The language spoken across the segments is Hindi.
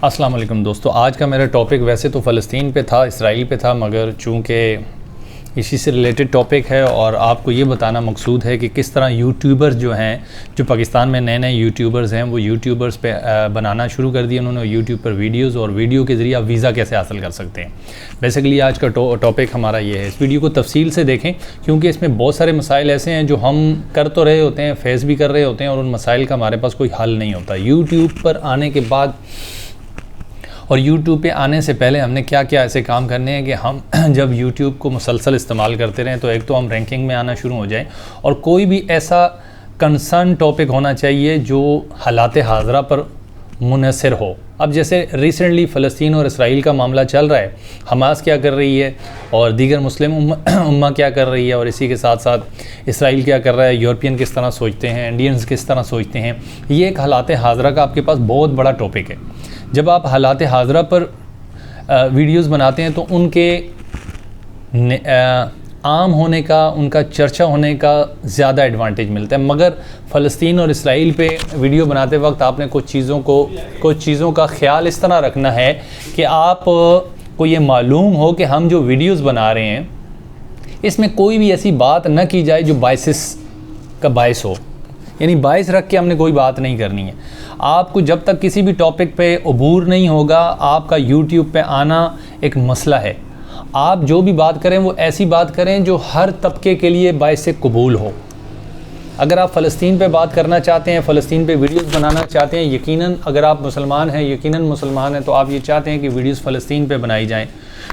अस्सलाम वालेकुम दोस्तों, आज का मेरा टॉपिक वैसे तो फ़लस्तीन पे था, इसराइल पे था, मगर चूँकि इसी से रिलेटेड टॉपिक है और आपको ये बताना मकसूद है कि किस तरह यूट्यूबर्स जो हैं, जो पाकिस्तान में नए नए यूट्यूबर्स हैं, वो यूट्यूबर्स पे बनाना शुरू कर दिया उन्होंने यूट्यूब पर वीडियोज़, और वीडियो के ज़रिए आप वीज़ा कैसे हासिल कर सकते हैं। बेसिकली आज का टॉपिक हमारा ये है। इस वीडियो को तफसील से देखें क्योंकि इसमें बहुत सारे मसाइल ऐसे हैं जो हम कर तो रहे होते हैं, फेस भी कर रहे होते हैं, और उन मसाइल का हमारे पास कोई हल नहीं होता। यूट्यूब पर आने के बाद और YouTube पे आने से पहले हमने क्या क्या ऐसे काम करने हैं कि हम जब YouTube को मुसलसल इस्तेमाल करते रहें तो एक तो हम रैंकिंग में आना शुरू हो जाएं, और कोई भी ऐसा कंसर्न टॉपिक होना चाहिए जो हालात हाज़रा पर मुनहसर हो। अब जैसे रिसेंटली फ़लस्तीन और इसराइल का मामला चल रहा है, हमास क्या कर रही है और दीगर मुस्लिम उम्मा क्या कर रही है, और इसी के साथ साथ इसराइल क्या कर रहा है, यूरोपियन किस तरह सोचते हैं, इंडियंस किस तरह सोचते हैं, ये एक हालात हाज़रा का आपके पास बहुत बड़ा टॉपिक है। जब आप हालात हाज़रा पर वीडियोस बनाते हैं तो उनके आम होने का, उनका चर्चा होने का ज़्यादा एडवांटेज मिलता है। मगर फ़लस्तीन और इसराइल पे वीडियो बनाते वक्त आपने कुछ चीज़ों का ख्याल इस तरह रखना है कि आप को ये मालूम हो कि हम जो वीडियोस बना रहे हैं इसमें कोई भी ऐसी बात न की जाए जो बायसिस का बायस हो, यानी बायस रख के हमने कोई बात नहीं करनी है। आपको जब तक किसी भी टॉपिक पे अबूर नहीं होगा, आपका यूट्यूब पे आना एक मसला है। आप जो भी बात करें वो ऐसी बात करें जो हर तबके के लिए बायस कबूल हो। अगर आप फ़लस्तीन पे बात करना चाहते हैं, फ़लस्तीन पे वीडियोस बनाना चाहते हैं, यकीनन अगर आप मुसलमान हैं, यकीनन मुसलमान हैं, तो आप ये चाहते हैं कि वीडियोस फ़लस्तीन पे बनाई जाएं,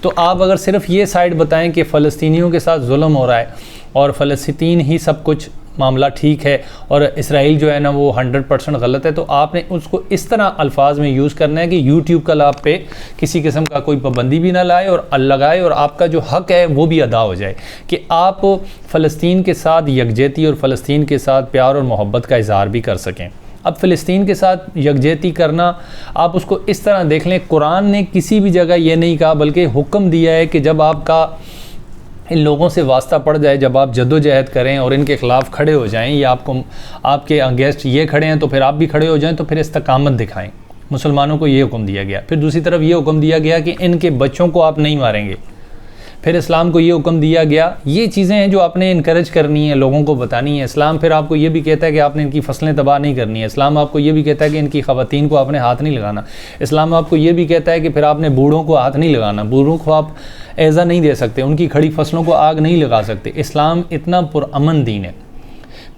तो आप अगर सिर्फ ये साइड बताएं कि फ़लस्तीनियों के साथ जुल्म हो रहा है और फ़लस्तीन ही सब कुछ मामला ठीक है और इसराइल जो है ना वो 100% गलत है, तो आपने उसको इस तरह अल्फाज में यूज़ करना है कि यूट्यूब का लाभ पे किसी किस्म का कोई पाबंदी भी ना लगाए और आपका जो हक़ है वो भी अदा हो जाए कि आप फ़लस्तीन के साथ यकजहती और फ़लस्तीन के साथ प्यार और मोहब्बत का इज़हार भी कर सकें। अब फ़लस्तीन के साथ यकजहती करना आप उसको इस तरह देख लें, कुरान ने किसी भी जगह ये नहीं कहा, बल्कि हुक्म दिया है कि जब आपका इन लोगों से वास्ता पड़ जाए, जब आप जद्दोजहद करें और इनके ख़िलाफ़ खड़े हो जाएं, या आपके अगेंस्ट ये खड़े हैं तो फिर आप भी खड़े हो जाएं, तो फिर इस्तकामत दिखाएं। मुसलमानों को ये हुक्म दिया गया। फिर दूसरी तरफ ये हुक्म दिया गया कि इनके बच्चों को आप नहीं मारेंगे। फिर इस्लाम को ये हुक्म दिया गया। ये चीज़ें हैं जो आपने इनकरेज करनी है, लोगों को बतानी है। इस्लाम फिर आपको ये भी कहता है कि आपने इनकी फसलें तबाह नहीं करनी है। इस्लाम आपको ये भी कहता है कि इनकी ख़वातीन को आपने हाथ नहीं लगाना। इस्लाम आपको ये भी कहता है कि फिर आपने बूढ़ों को हाथ नहीं लगाना, बूढ़ों को आप ऐज़ा नहीं दे सकते, उनकी खड़ी फसलों को आग नहीं लगा सकते। इस्लाम इतना पुरअमन दीन है।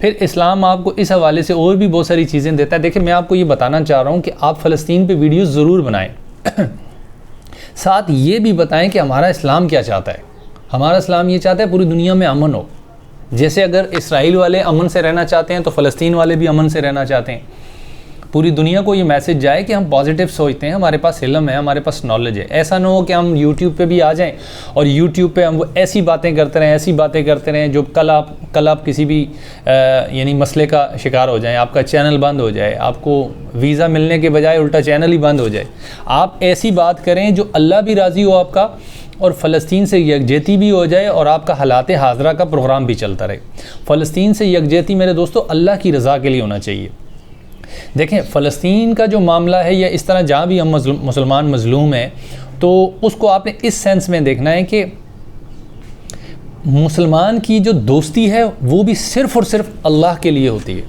फिर इस्लाम आपको इस हवाले से और भी बहुत सारी चीज़ें देता है। देखिए, मैं आपको ये बताना चाह रहा हूँ कि आप फ़लस्तीन पे वीडियो ज़रूर बनाएं, साथ ये भी बताएं कि हमारा इस्लाम क्या चाहता है। हमारा इस्लाम ये चाहता है पूरी दुनिया में अमन हो। जैसे अगर इसराइल वाले अमन से रहना चाहते हैं तो फ़लस्तीन वाले भी अमन से रहना चाहते हैं। पूरी दुनिया को ये मैसेज जाए कि हम पॉजिटिव सोचते हैं, हमारे पास इल्म है, हमारे पास नॉलेज है। ऐसा ना हो कि हम यूट्यूब पे भी आ जाएं और यूट्यूब पे हम वो ऐसी बातें करते रहें जो कल आप किसी भी यानी मसले का शिकार हो जाएं, आपका चैनल बंद हो जाए, आपको वीज़ा मिलने के बजाय उल्टा चैनल ही बंद हो जाए। आप ऐसी बात करें जो अल्लाह भी राज़ी हो आपका और फ़लस्तीन से यकजहती भी हो जाए और आपका हालात हाज़रा का प्रोग्राम भी चलता रहे। फ़लस्तीन से यकजहती मेरे दोस्तों अल्लाह की रज़ा के लिए होना चाहिए। देखें, फ़लस्तीन का जो मामला है या इस तरह जहाँ भी हम मुसलमान मज़लूम हैं, तो उसको आपने इस सेंस में देखना है कि मुसलमान की जो दोस्ती है वो भी सिर्फ़ और सिर्फ अल्लाह के लिए होती है,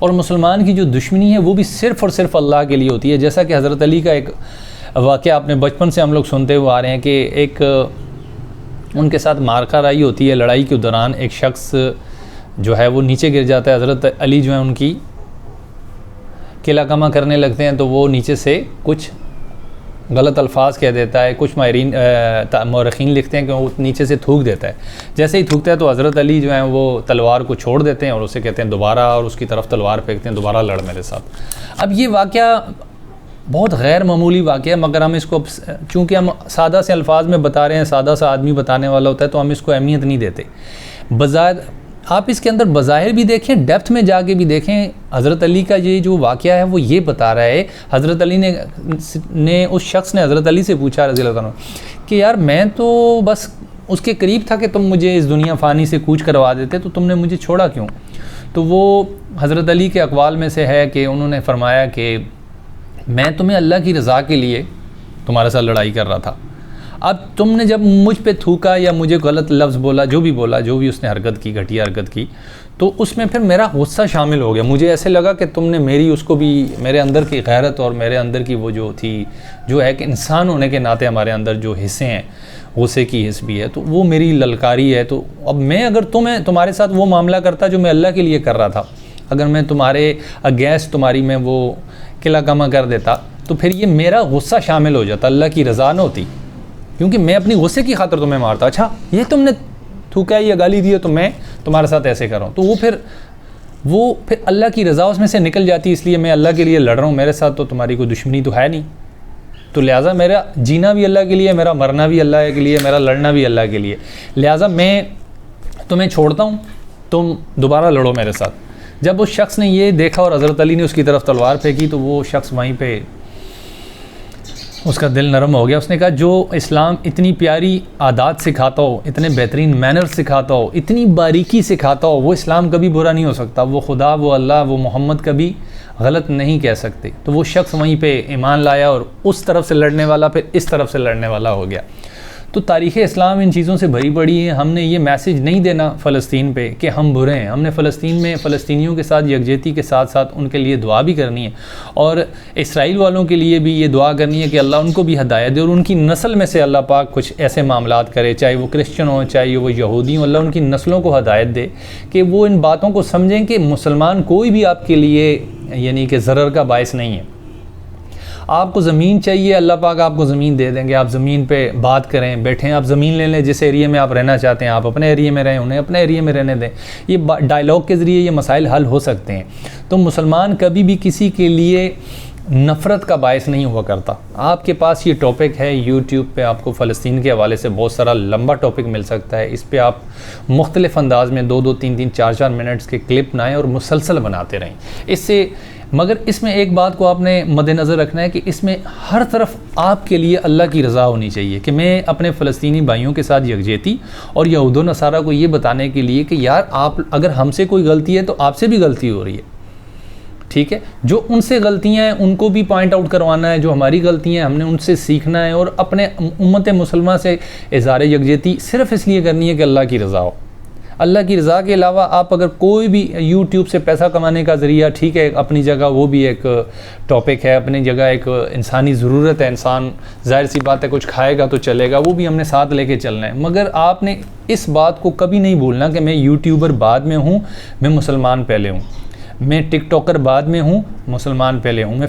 और मुसलमान की जो दुश्मनी है वो भी सिर्फ़ और सिर्फ अल्लाह के लिए होती है। जैसा कि हज़रत अली का एक वाक़या आपने बचपन से हम लोग सुनते हुए आ रहे हैं कि एक उनके साथ मारका राई होती है। लड़ाई के दौरान एक शख्स जो है वो नीचे गिर जाता है। हज़रत अली जो है उनकी किला कमा करने लगते हैं, तो वो नीचे से कुछ गलत अल्फाज कह देता है। कुछ माहिरीन मौरख़ीन लिखते हैं कि वो नीचे से थूक देता है। जैसे ही थूकता है तो हज़रत अली जो है वो तलवार को छोड़ देते हैं और उसे कहते हैं दोबारा, और उसकी तरफ तलवार फेंकते हैं, दोबारा लड़ मेरे साथ। अब ये वाक़या बहुत गैर मामूली वाक़या है, मगर हम इसको चूँकि हम सादा से अल्फाज में बता रहे हैं, सादा सा आदमी बताने वाला होता है, तो हम इसको अहमियत नहीं देते। बज़ाहिर आप इसके अंदर बज़ाहिर भी देखें, डेप्थ में जाके भी देखें। हज़रत अली का ये जो वाक़या है वो ये बता रहा है, हज़रत अली ने उस शख्स ने हज़रत अली से पूछा रज़ी अल्लाह अन्हु कि यार मैं तो बस उसके करीब था कि तुम मुझे इस दुनिया फ़ानी से कूच करवा देते, तो तुमने मुझे छोड़ा क्यों? तो वो हज़रत अली के अक़वाल में से है कि उन्होंने फ़रमाया कि मैं तुम्हें अल्लाह की रज़ा के लिए तुम्हारे साथ लड़ाई कर रहा था। अब तुमने जब मुझ पे थूका या मुझे गलत लफ्ज़ बोला, जो भी उसने हरकत की, घटिया हरकत की, तो उसमें फिर मेरा गुस्सा शामिल हो गया। मुझे ऐसे लगा कि तुमने मेरी उसको भी, मेरे अंदर की गैरत और मेरे अंदर की वो जो थी, जो है कि इंसान होने के नाते हमारे अंदर जो हिस्से हैं, गुस्से की हिस्स भी है, तो वो मेरी ललकारी है। तो अब मैं अगर तुम्हारे साथ वो मामला करता जो मैं अल्लाह के लिए कर रहा था, अगर मैं तुम्हारे अगेंस्ट तुम्हारी मैं वो किला कमा कर देता, तो फिर ये मेरा गुस्सा शामिल हो जाता, अल्लाह की रज़ा न होती, क्योंकि मैं अपनी गुस्से की खातिर तुम्हें मारता। अच्छा ये तुमने थूका या गाली दी तो मैं तुम्हारे साथ ऐसे कर रहा हूँ, तो वो फिर अल्लाह की रज़ा उसमें से निकल जाती, इसलिए मैं अल्लाह के लिए लड़ रहा हूँ, मेरे साथ तो तुम्हारी कोई दुश्मनी तो है नहीं। तो लिहाजा मेरा जीना भी अल्लाह के लिए, मेरा मरना भी अल्लाह के लिए, मेरा लड़ना भी अल्लाह के लिए। लिहाजा मैं तुम्हें छोड़ता हूँ, तुम दोबारा लड़ो मेरे साथ। जब उस शख्स ने ये देखा और हज़रत अली ने उसकी तरफ तलवार फेंकी, तो वो शख्स वहीं पे उसका दिल नरम हो गया। उसने कहा जो इस्लाम इतनी प्यारी आदात सिखाता हो, इतने बेहतरीन मैनर्स सिखाता हो, इतनी बारीकी सिखाता हो, वो इस्लाम कभी बुरा नहीं हो सकता। वो खुदा, वो अल्लाह, वो मोहम्मद कभी गलत नहीं कह सकते। तो वो शख्स वहीं पे ईमान लाया और उस तरफ से लड़ने वाला फिर इस तरफ से लड़ने वाला हो गया। तो तारीख़ इस्लाम इन चीज़ों से भरी पड़ी है। हमने ये मैसेज नहीं देना फ़लस्तीन पे कि हम बुरे हैं। हमने फ़लस्तीन में फ़लस्तीनियों के साथ यकजहती के साथ साथ उनके लिए दुआ भी करनी है, और इसराइल वालों के लिए भी ये दुआ करनी है कि अल्लाह उनको भी हदायत दे और उनकी नस्ल में से अल्लाह पाक कुछ ऐसे मामलात करे, चाहे वो क्रिश्चन हो चाहे वो यहूदी हो, अल्लाह उनकी नस्लों को हदायत दे कि वो इन बातों को समझें कि मुसलमान कोई भी आपके लिए यानी कि ज़रर का बायस नहीं है। आपको ज़मीन चाहिए, अल्लाह पाक आपको ज़मीन दे देंगे, आप ज़मीन पे बात करें, बैठें, आप ज़मीन ले लें, जिस एरिया में आप रहना चाहते हैं आप अपने एरिया में रहें, उन्हें अपने एरिया में रहने दें। ये डायलॉग के ज़रिए ये मसाइल हल हो सकते हैं। तो मुसलमान कभी भी किसी के लिए नफ़रत का बायस नहीं हुआ करता। आपके पास ये टॉपिक है यूट्यूब पे, आपको फ़लस्तीन के हवाले से बहुत सारा लंबा टॉपिक मिल सकता है। इस पे आप मुख्तलिफ़ अंदाज़ में 2-2, 3-3, 4-4 मिनट्स के क्लिप बनाएं और मुसलसल बनाते रहें इससे। मगर इसमें एक बात को आपने मद्देनज़र रखना है कि इसमें हर तरफ आपके लिए अल्लाह की रज़ा होनी चाहिए कि मैं अपने फ़लस्तीनी भाइयों के साथ यकजहती और यहूद व नसारा को ये बताने के लिए कि यार आप अगर हमसे कोई गलती है तो आपसे भी गलती हो रही है, ठीक है। जो उनसे गलतियां हैं उनको भी पॉइंट आउट करवाना है, जो हमारी गलतियां हैं हमने उनसे सीखना है और अपने उम्मत मुसलमान से इज़हार यकजहती सिर्फ़ इसलिए करनी है कि अल्लाह की रज़ा हो। अल्लाह की रज़ा के अलावा आप अगर कोई भी यूट्यूब से पैसा कमाने का ज़रिया, ठीक है, अपनी जगह वो भी एक टॉपिक है, अपनी जगह एक इंसानी ज़रूरत है, इंसान ज़ाहिर सी बात है कुछ खाएगा तो चलेगा, वो भी हमने साथ लेके चलना है। मगर आपने इस बात को कभी नहीं भूलना कि मैं यूट्यूबर बाद में हूँ, मैं मुसलमान पहले हूँ, मैं टिकटॉकर बाद में हूँ, मुसलमान पहले हूँ, मैं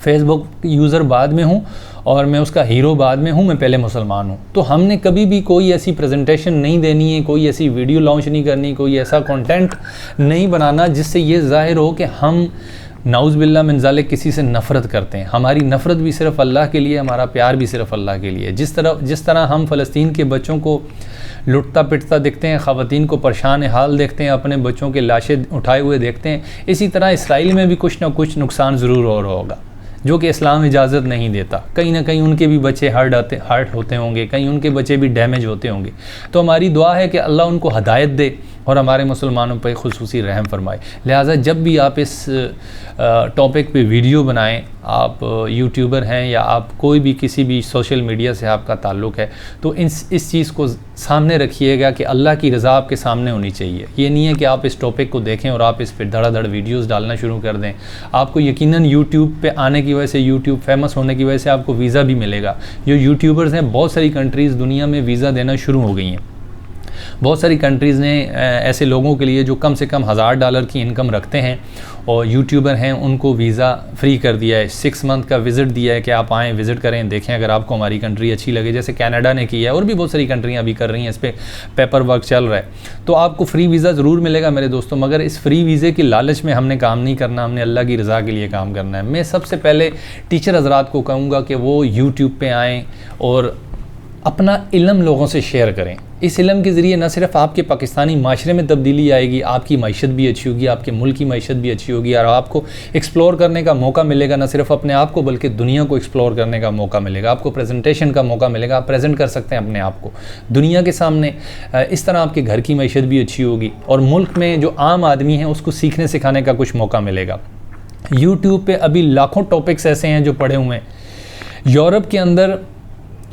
फेसबुक यूज़र बाद में हूँ और मैं उसका हीरो बाद में हूँ, मैं पहले मुसलमान हूँ। तो हमने कभी भी कोई ऐसी प्रेजेंटेशन नहीं देनी है, कोई ऐसी वीडियो लॉन्च नहीं करनी, कोई ऐसा कंटेंट नहीं बनाना जिससे ये ज़ाहिर हो कि हम नाउज़ बिल्लाह मिन ज़ालिक किसी से नफ़रत करते हैं। हमारी नफ़रत भी सिर्फ़ अल्लाह के लिए, हमारा प्यार भी सिर्फ़ अल्लाह के लिए। जिस तरह हम फ़लस्तीन के बच्चों को लुटता पिटता देखते हैं, ख़वातीन को परेशान हाल देखते हैं, अपने बच्चों के लाशें उठाए हुए देखते हैं, इसी तरह इसराइल में भी कुछ ना कुछ नुकसान ज़रूर हो रहा होगा जो कि इस्लाम इजाज़त नहीं देता। कहीं ना कहीं उनके भी बच्चे हर्ट होते होंगे, कहीं उनके बच्चे भी डैमेज होते होंगे। तो हमारी दुआ है कि अल्लाह उनको हदायत दे और हमारे मुसलमानों पर खुसूसी रहम फरमाए। लिहाजा जब भी आप इस टॉपिक पे वीडियो बनाएं, आप यूट्यूबर हैं या आप कोई भी किसी भी सोशल मीडिया से आपका ताल्लुक़ है, तो इस चीज़ को सामने रखिएगा कि अल्लाह की रज़ा आपके सामने होनी चाहिए। ये नहीं है कि आप इस टॉपिक को देखें और आप इस पर धड़ाधड़ वीडियोस डालना शुरू कर दें। आपको यकीनन यूट्यूब पे आने की वजह से, यूट्यूब फेमस होने की वजह से आपको वीज़ा भी मिलेगा। जो यूट्यूबर्स हैं, बहुत सारी कंट्रीज़ दुनिया में वीज़ा देना शुरू हो गई हैं। बहुत सारी कंट्रीज़ ने ऐसे लोगों के लिए जो कम से कम $1000 की इनकम रखते हैं और यूट्यूबर हैं, उनको वीज़ा फ्री कर दिया है। 6 मंथ का विज़िट दिया है कि आप आएँ, विज़िट करें, देखें अगर आपको हमारी कंट्री अच्छी लगे। जैसे कनाडा ने किया है और भी बहुत सारी कंट्रियाँ अभी कर रही हैं, इस पर पेपर वर्क चल रहा है। तो आपको फ्री वीज़ा ज़रूर मिलेगा मेरे दोस्तों, मगर इस फ्री वीज़े की लालच में हमने काम नहीं करना, हमने अल्लाह की रज़ा के लिए काम करना है। मैं सबसे पहले टीचर हज़रात को कहूँगा कि वो यूट्यूब पर आएँ और अपना इल्म लोगों से शेयर करें। इस इल्म के ज़रिए न सिर्फ आपके पाकिस्तानी माशरे में तब्दीली आएगी, आपकी मईशत भी अच्छी होगी, आपके मुल्क की मईशत भी अच्छी होगी और आपको एक्सप्लोर करने का मौका मिलेगा, न सिर्फ अपने आप को बल्कि दुनिया को एक्सप्लोर करने का मौका मिलेगा, आपको प्रेजेंटेशन का मौका मिलेगा, आप प्रेजेंट कर सकते हैं अपने आप को दुनिया के सामने। इस तरह आपके घर की मईशत भी अच्छी होगी और मुल्क में जो आम आदमी है उसको सीखने सिखाने का कुछ मौका मिलेगा। यूट्यूब पे अभी लाखों टॉपिक्स ऐसे हैं जो पढ़े हुए हैं। यूरोप के अंदर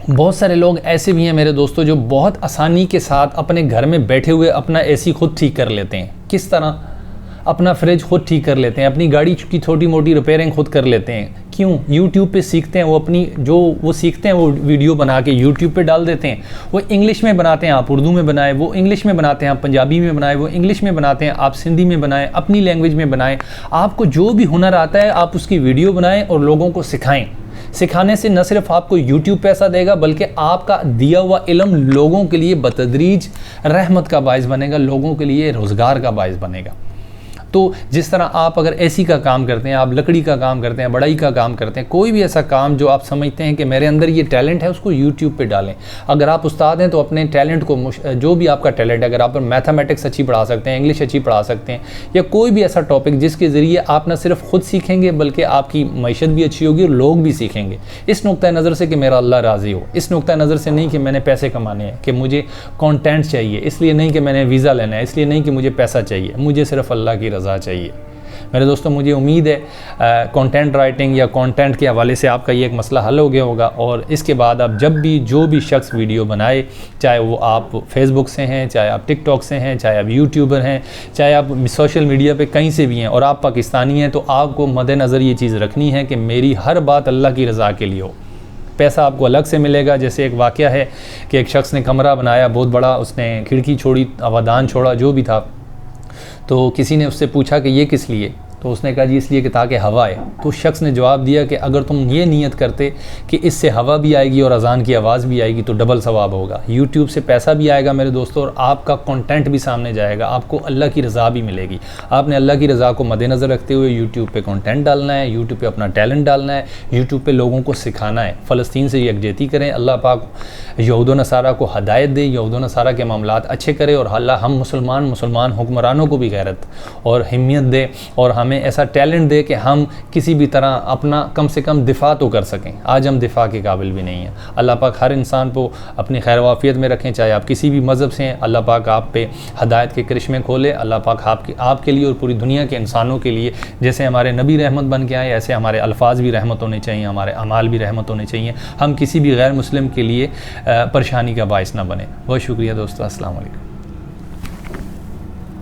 बहुत सारे लोग ऐसे भी हैं मेरे दोस्तों जो बहुत आसानी के साथ अपने घर में बैठे हुए अपना एसी खुद ठीक कर लेते हैं। किस तरह? अपना फ्रिज खुद ठीक कर लेते हैं, अपनी गाड़ी की छोटी मोटी रिपेयरिंग खुद कर लेते हैं। क्यों? यूट्यूब पे सीखते हैं। वो अपनी जो वो सीखते हैं वो वीडियो बना के यूट्यूब पे डाल देते हैं। वो इंग्लिश में बनाते हैं, आप उर्दू में बनाए, वो इंग्लिश में बनाते हैं, आप पंजाबी में बनाए, वो इंग्लिश में बनाते हैं, आप सिंधी में बनाएं, अपनी लैंग्वेज में बनाएं। आपको जो भी हुनर आता है आप उसकी वीडियो बनाएं और लोगों को सिखाएं। सिखाने से न सिर्फ आपको यूट्यूब पैसा देगा बल्कि आपका दिया हुआ इल्म लोगों के लिए बतदरीज रहमत का बायस बनेगा, लोगों के लिए रोज़गार का बायस बनेगा। तो जिस तरह आप अगर एसी का काम करते हैं, आप लकड़ी का काम करते हैं, बढ़ाई का काम करते हैं, कोई भी ऐसा काम जो आप समझते हैं कि मेरे अंदर ये टैलेंट है, उसको यूट्यूब पे डालें। अगर आप उस्ताद हैं तो अपने टैलेंट को, जो भी आपका टैलेंट है, अगर आप मैथमेटिक्स अच्छी पढ़ा सकते हैं, इंग्लिश अच्छी पढ़ा सकते हैं, या कोई भी ऐसा टॉपिक जिसके ज़रिए आप न सिर्फ खुद सीखेंगे बल्कि आपकी मईशत भी अच्छी होगी और लोग भी सीखेंगे। इस नुक्ता नज़र से कि मेरा अल्लाह राज़ी हो, इस नुक्ता नज़र से नहीं कि मैंने पैसे कमाने हैं, कि मुझे कॉन्टेंट चाहिए, इसलिए नहीं कि मैंने वीज़ा लेना है, इसलिए नहीं कि मुझे पैसा चाहिए, मुझे सिर्फ अल्लाह की रज़ा चाहिए। मेरे दोस्तों, मुझे उम्मीद है कंटेंट राइटिंग या कंटेंट के हवाले से आपका ये एक मसला हल हो गया होगा। और इसके बाद आप जब भी जो भी शख्स वीडियो बनाए, चाहे वो आप फेसबुक से हैं, चाहे आप टिकटॉक से हैं, चाहे आप यूट्यूबर हैं, चाहे आप सोशल मीडिया पे कहीं से भी हैं और आप पाकिस्तानी हैं, तो आपको मद्देनज़र ये चीज़ रखनी है कि मेरी हर बात अल्लाह की रज़ा के लिए हो। पैसा आपको अलग से मिलेगा। जैसे एक वाक़या है कि एक शख्स ने कमरा बनाया बहुत बड़ा, उसने खिड़की छोड़ी, हवादान छोड़ा, जो भी था, तो किसी ने उससे पूछा कि ये किस लिए? तो उसने कहा जी इसलिए कि ताकि हवा आए। तो उस शख्स ने जवाब दिया कि अगर तुम ये नियत करते कि इससे हवा भी आएगी और अजान की आवाज़ भी आएगी तो डबल सवाब होगा। यूट्यूब से पैसा भी आएगा मेरे दोस्तों और आपका कंटेंट भी सामने जाएगा, आपको अल्लाह की रज़ा भी मिलेगी। आपने अल्लाह की रज़ा को मद्देनज़र रखते हुए यूट्यूब पे कंटेंट डालना है, यूट्यूब पे अपना टैलेंट डालना है, यूट्यूब पे लोगों को सिखाना है। फ़लस्तीन से यकजहती करें। अल्लाह पाक यहूद व नसारा को हदायत दे, यहूद व नसारा के मामलात अच्छे करे और अल्लाह हम मुसलमान हुक्मरानों को भी गैरत और हिम्मत दे और हमें ऐसा टैलेंट दे कि हम किसी भी तरह अपना कम से कम दिफा तो कर सकें। आज हम दिफा के काबिल भी नहीं हैं। अल्लाह पाक हर इंसान को अपनी खैर वाफियत में रखें, चाहे आप किसी भी मज़हब से हैं। अल्लाह पाक आप पे हदायत के करिश्मे खोले। अल्लाह पाक आपके लिए और पूरी दुनिया के इंसानों के लिए जैसे हमारे नबी रहमत बन के आए, ऐसे हमारे अल्फाज भी रहमत होने चाहिए, हमारे अमाल भी रहमत होने चाहिए। हम किसी भी गैर मुस्लिम के लिए परेशानी का बायस ना बने। बहुत शुक्रिया दोस्तों। अस्सलाम वालेकुम।